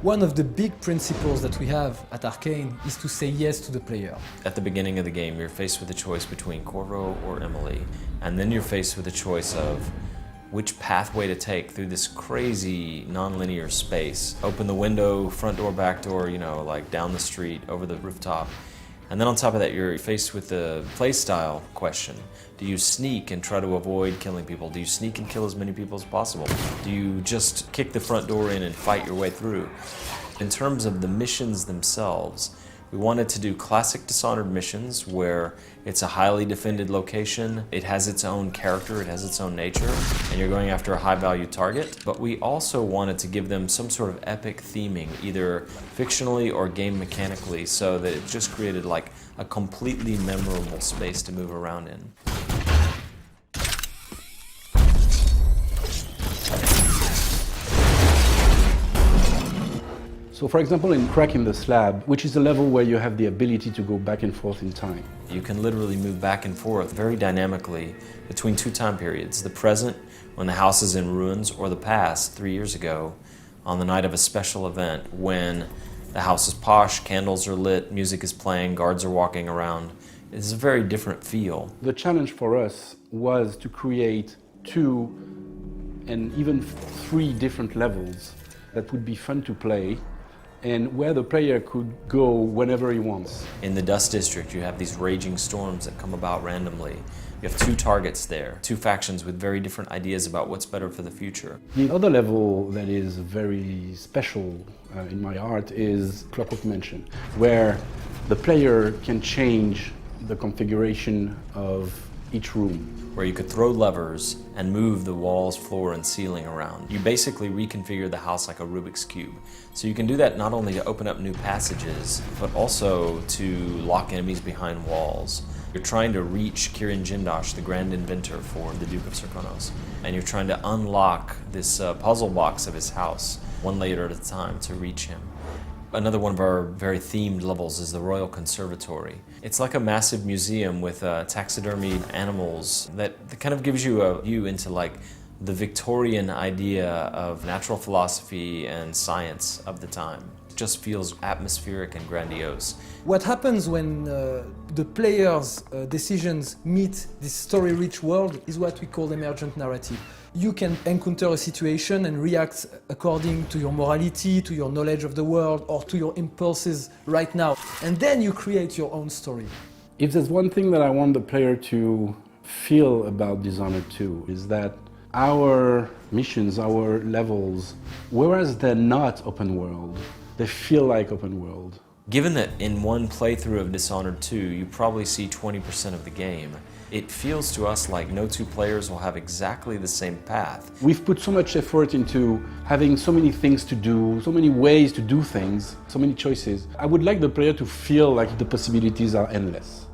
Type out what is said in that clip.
One of the big principles that we have at Arcane is to say yes to the player. At the beginning of the game, you're faced with a choice between Corvo or Emily, and then you're faced with a choice of which pathway to take through this crazy non-linear space. Open the window, front door, back door, you know, like down the street, over the rooftop. And then on top of that, you're faced with the playstyle question. Do you sneak and try to avoid killing people? Do you sneak and kill as many people as possible? Do you just kick the front door in and fight your way through? In terms of the missions themselves, we wanted to do classic Dishonored missions where it's a highly defended location, it has its own character, it has its own nature, and you're going after a high-value target. But we also wanted to give them some sort of epic theming, either fictionally or game mechanically, so that it just created like a completely memorable space to move around in. So for example, in Cracking the Slab, which is a level where you have the ability to go back and forth in time. You can literally move back and forth very dynamically between two time periods, the present, when the house is in ruins, or the past, 3 years ago, on the night of a special event when the house is posh, candles are lit, music is playing, guards are walking around. It's a very different feel. The challenge for us was to create 2 and even 3 different levels that would be fun to play, and where the player could go whenever he wants. In the Dust District, you have these raging storms that come about randomly. You have 2 targets there, 2 factions with very different ideas about what's better for the future. The other level that is very special in my art is Clockwork Mansion, where the player can change the configuration of each room. Where you could throw levers and move the walls, floor, and ceiling around. You basically reconfigure the house like a Rubik's Cube. So you can do that not only to open up new passages, but also to lock enemies behind walls. You're trying to reach Kirin Jindosh, the grand inventor for the Duke of Serkonos. And you're trying to unlock this puzzle box of his house, one layer at a time, to reach him. Another one of our very themed levels is the Royal Conservatory. It's like a massive museum with taxidermied animals that kind of gives you a view into like the Victorian idea of natural philosophy and science of the time. It just feels atmospheric and grandiose. What happens when the player's decisions meet this story-rich world is what we call emergent narrative. You can encounter a situation and react according to your morality, to your knowledge of the world, or to your impulses right now. And then you create your own story. If there's one thing that I want the player to feel about Dishonored 2 is that our missions, our levels, whereas they're not open world, they feel like open world. Given that in one playthrough of Dishonored 2, you probably see 20% of the game, it feels to us like no 2 players will have exactly the same path. We've put so much effort into having so many things to do, so many ways to do things, so many choices. I would like the player to feel like the possibilities are endless.